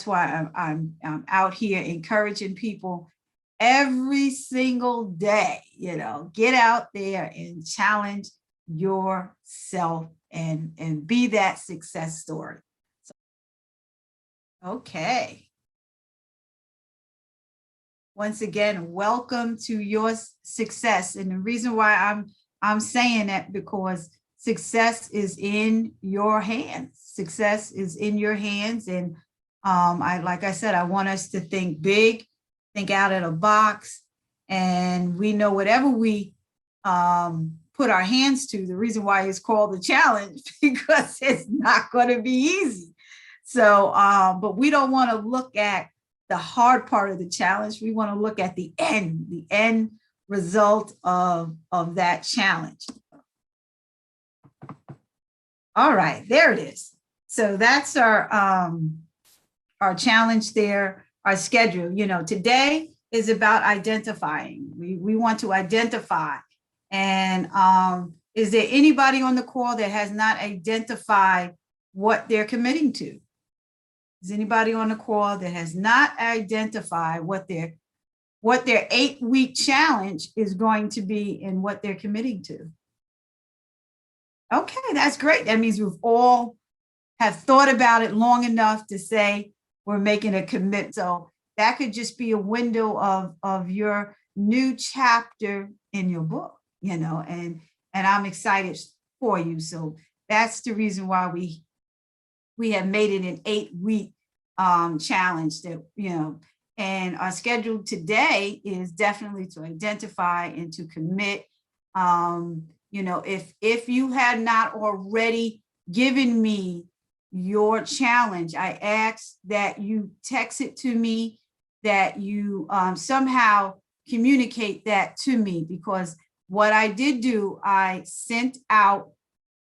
that's why I'm out here encouraging people every single day, get out there and challenge yourself and be that success story. Okay. Once again, welcome to your success. And the reason why I'm saying that, because success is in your hands. Success is in your hands. And like I said, I want us to think big, think out of the box. And we know whatever we put our hands to, the reason why it's called a challenge, because it's not going to be easy. So, but we don't want to look at the hard part of the challenge. We want to look at the end result of that challenge. All right, there it is. So that's our challenge there, our schedule. Today is about identifying. We want to identify. And is there anybody on the call that has not identified what they're committing to? Is anybody on the call that has not identified what their 8-week challenge is going to be and what they're committing to? Okay, that's great. That means we've all have thought about it long enough to say we're making a commitment. So that could just be a window of your new chapter in your book, and I'm excited for you. So that's the reason why we have made it an 8-week challenge that, and our schedule today is definitely to identify and to commit. If you had not already given me your challenge, I ask that you text it to me, that you somehow communicate that to me, because what I did do, I sent out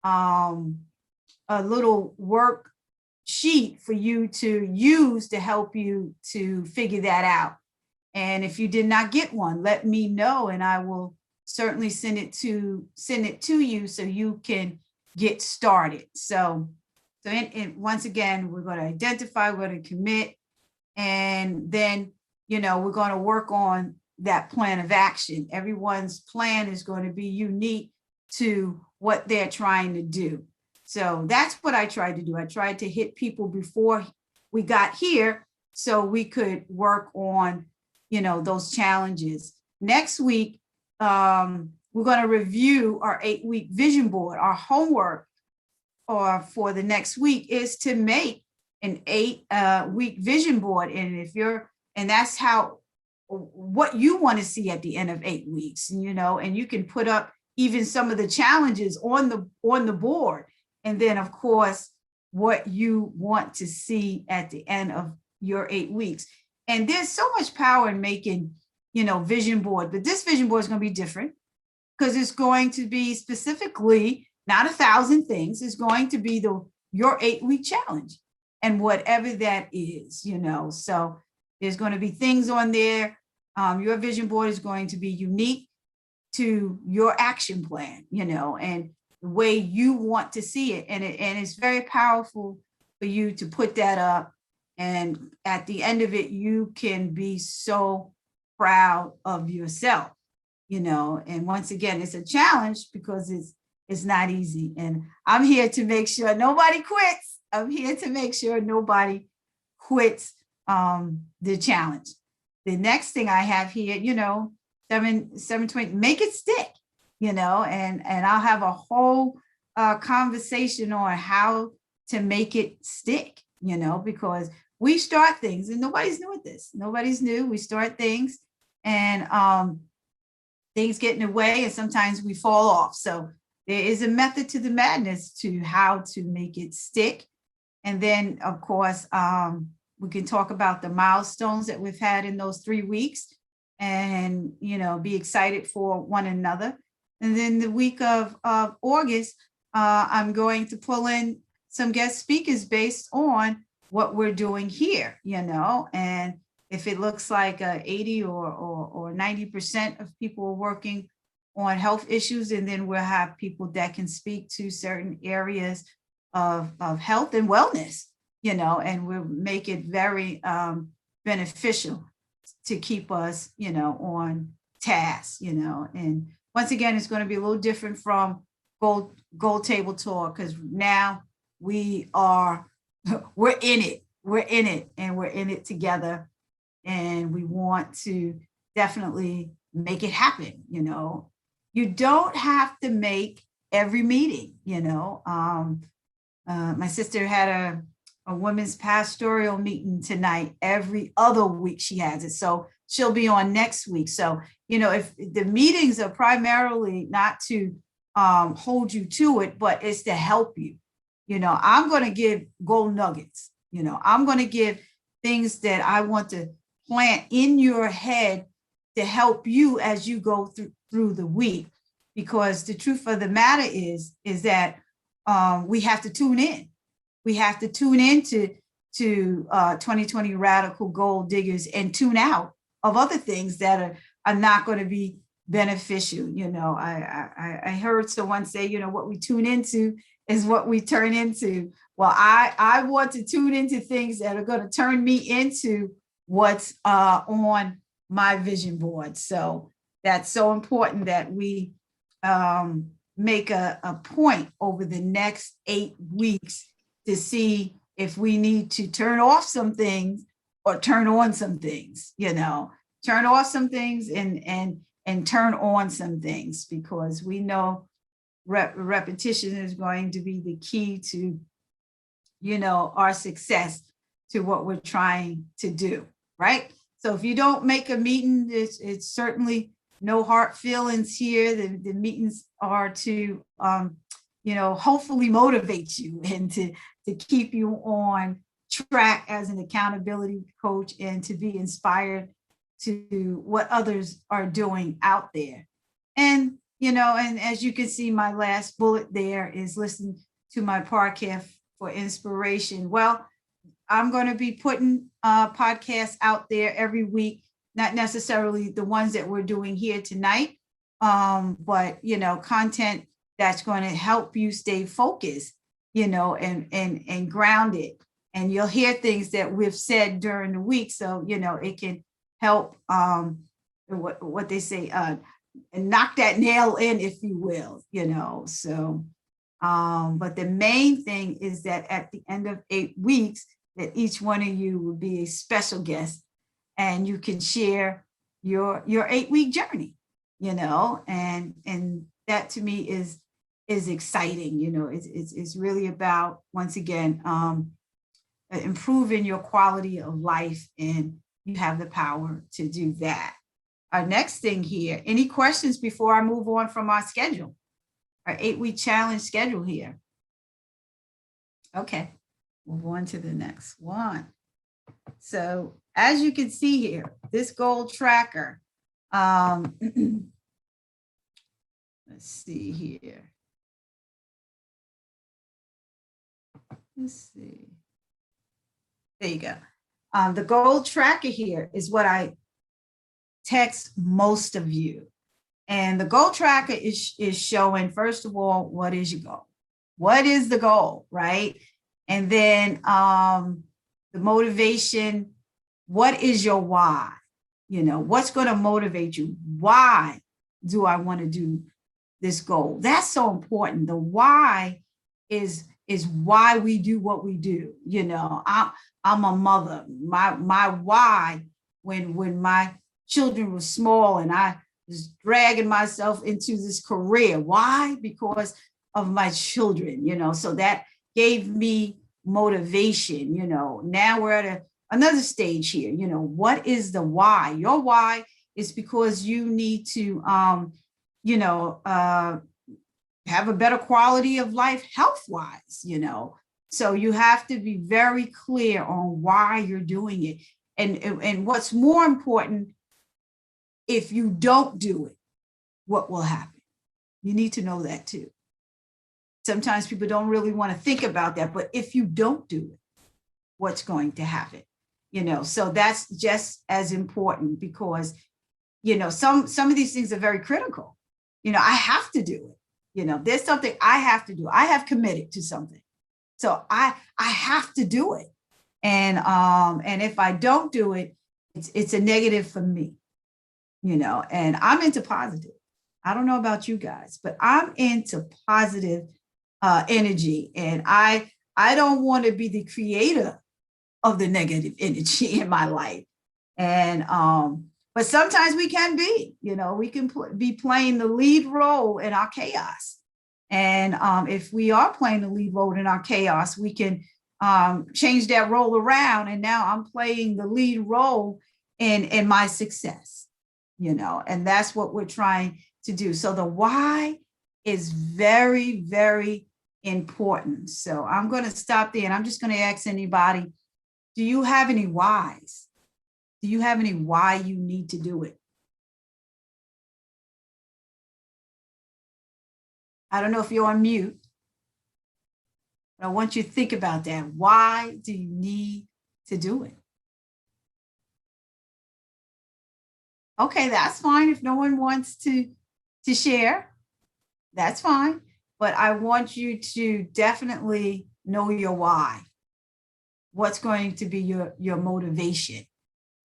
a little work sheet for you to use to help you to figure that out. And if you did not get one, let me know, and I will certainly send it to you so you can get started. So once again, we're going to identify, we're going to commit, and then we're going to work on that plan of action. Everyone's plan is going to be unique to what they're trying to do. So that's what I tried to do. I tried to hit people before we got here so we could work on, those challenges. Next week, we're going to review our 8-week vision board. Our homework for the next week is to make an 8-week vision board. And that's what you want to see at the end of 8 weeks, and you can put up even some of the challenges on the board. And then, of course, what you want to see at the end of your 8 weeks. And there's so much power in making, vision board. But this vision board is going to be different because it's going to be specifically not 1,000 things. It's going to be your 8-week challenge and whatever that is, So there's going to be things on there. Your vision board is going to be unique to your action plan, and the way you want to see it. And it's very powerful for you to put that up. And at the end of it, you can be so proud of yourself, and once again, it's a challenge because it's not easy. And I'm here to make sure nobody quits. I'm here to make sure nobody quits the challenge. The next thing I have here, 720, make it stick. And I'll have a whole conversation on how to make it stick, because we start things and nobody's new at this. Nobody's new. We start things and things get in the way and sometimes we fall off. So there is a method to the madness to how to make it stick. And then, of course, we can talk about the milestones that we've had in those 3 weeks and, be excited for one another. And then the week of August, I'm going to pull in some guest speakers based on what we're doing here, and if it looks like 80 or 90% of people are working on health issues, and then we'll have people that can speak to certain areas of health and wellness. and we'll make it very beneficial to keep us, on task, and once again, it's going to be a little different from gold table talk, because now we're in it, and we're in it together, and we want to definitely make it happen. You don't have to make every meeting. My sister had a women's pastoral meeting tonight. Every other week she has it, so she'll be on next week. So if the meetings are primarily not to hold you to it, but it's to help you. I'm going to give gold nuggets. I'm going to give things that I want to plant in your head to help you as you go through the week. Because the truth of the matter is that we have to tune in. We have to tune into 2020 Radical Gold Diggers and tune out of other things that are not going to be beneficial. I heard someone say, what we tune into is what we turn into. Well, I want to tune into things that are going to turn me into what's on my vision board. So that's so important that we make a point over the next 8 weeks to see if we need to turn off some things or turn on some things, turn off some things and turn on some things, because we know repetition is going to be the key to, our success to what we're trying to do, right? So if you don't make a meeting, it's certainly no hard feelings here. The meetings are to, hopefully motivate you and to keep you on track as an accountability coach, and to be inspired to what others are doing out there. And, and as you can see, my last bullet there is listen to my podcast for inspiration. Well, I'm going to be putting podcasts out there every week, not necessarily the ones that we're doing here tonight, but, content that's going to help you stay focused, and grounded. And you'll hear things that we've said during the week. So, it can help, what they say, knock that nail in, if you will, so, but the main thing is that at the end of 8 weeks, that each one of you will be a special guest, and you can share your 8-week journey, and that to me is exciting. It's really about, once again, improving your quality of life, and you have the power to do that. Our next thing here, any questions before I move on from our schedule, our 8-week challenge schedule here? Okay, move on to the next one. So as you can see here, this goal tracker, let's see here. Let's see. There you go. The goal tracker here is what I text most of you. And the goal tracker is showing, first of all, what is your goal? What is the goal, right? And then the motivation, what is your why? What's going to motivate you? Why do I want to do this goal? That's so important. The why is why we do what we do. I'm a mother. My why, when my children were small and I was dragging myself into this career. Why? Because of my children, so that gave me motivation. Now we're at another stage here. What is the why? Your why is because you need to, have a better quality of life health-wise, So you have to be very clear on why you're doing it. And what's more important, if you don't do it, what will happen? You need to know that too. Sometimes people don't really want to think about that, but if you don't do it, what's going to happen? So that's just as important, because, some of these things are very critical. I have to do it. There's something I have to do. I have committed to something. So I have to do it. And if I don't do it, it's a negative for me, and I'm into positive. I don't know about you guys, but I'm into positive energy. And I don't want to be the creator of the negative energy in my life. And but sometimes we can be, we can be playing the lead role in our chaos. And if we are playing the lead role in our chaos, we can change that role around. And now I'm playing the lead role in my success, and that's what we're trying to do. So the why is very, very important. So I'm going to stop there, and I'm just going to ask anybody, do you have any whys? Do you have any why you need to do it? I don't know if you're on mute, but I want you to think about that. Why do you need to do it? Okay, that's fine. If no one wants to share, that's fine. But I want you to definitely know your why. What's going to be your motivation?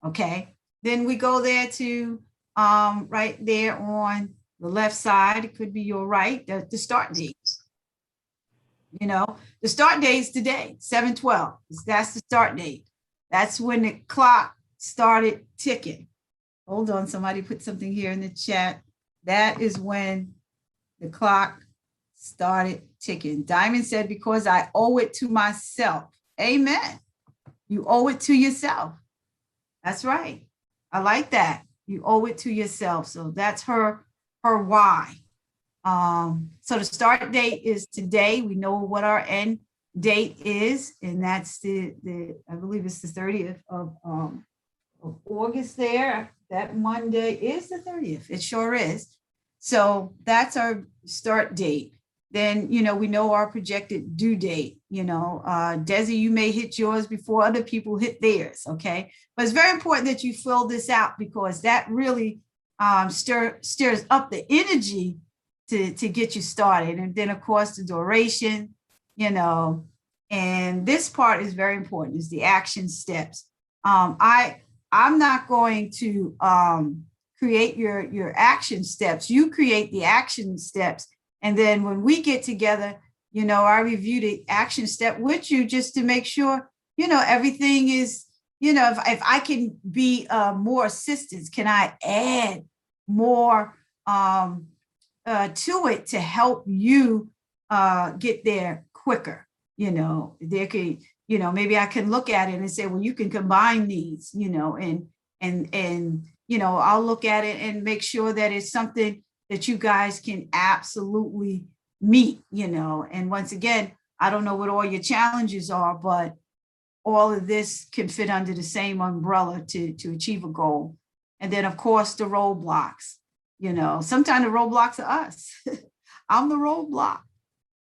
Okay. Then we go there to right there on the left side. It could be your right, the start date. The start date is today, 7/12. That's the start date. That's when the clock started ticking. Hold on, somebody put something here in the chat. That is when the clock started ticking. Diamond said, because I owe it to myself. Amen. You owe it to yourself. That's right. I like that. You owe it to yourself. So that's her why. So the start date is today. We know what our end date is, and that's the I believe it's the 30th of August there. That Monday is the 30th. It sure is. So that's our start date. Then, we know our projected due date. Desi, you may hit yours before other people hit theirs. Okay. But it's very important that you fill this out, because that really stirs up the energy to get you started. And then, of course, the duration, and this part is very important, is the action steps. I'm not going to create your action steps. You create the action steps. And then when we get together, I review the action step with you, just to make sure, everything is, if I can be more assistance, can I add more to it to help you get there quicker? There could, maybe I can look at it and say, well, you can combine these, and I'll look at it and make sure that it's something that you guys can absolutely meet, and once again, I don't know what all your challenges are, but all of this can fit under the same umbrella to achieve a goal. And then, of course, the roadblocks, sometimes the roadblocks are us. I'm the roadblock.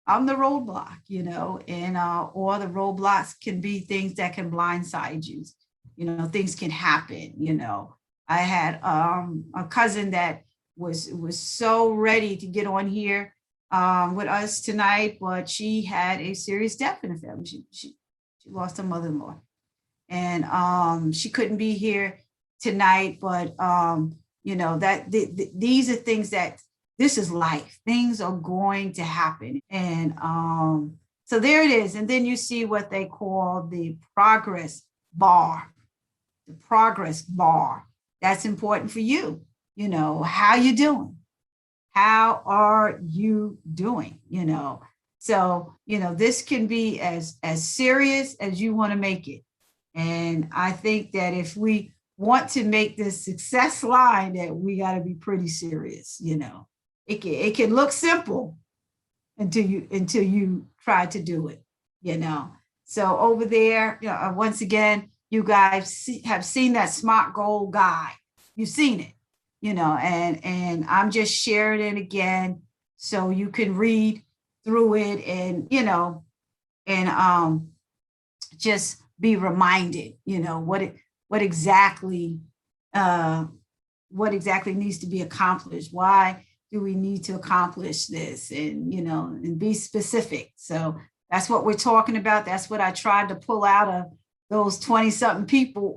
And or the roadblocks can be things that can blindside you. Things can happen. I had a cousin that was so ready to get on here with us tonight, but she had a serious death in the family. She lost her mother-in-law, and she couldn't be here tonight. But these are things that, this is life. Things are going to happen, and so there it is. And then you see what they call the progress bar. The progress bar. That's important for you. How you doing? How are you doing? So, this can be as serious as you want to make it. And I think that if we want to make this success line, that we got to be pretty serious. It can look simple until you try to do it. So over there, once again, you guys have seen that SMART goal guide. You've seen it, and I'm just sharing it again so you can read through it, and just be reminded, what exactly needs to be accomplished. Why do we need to accomplish this? And and be specific. So that's what we're talking about. That's what I tried to pull out those 20 something people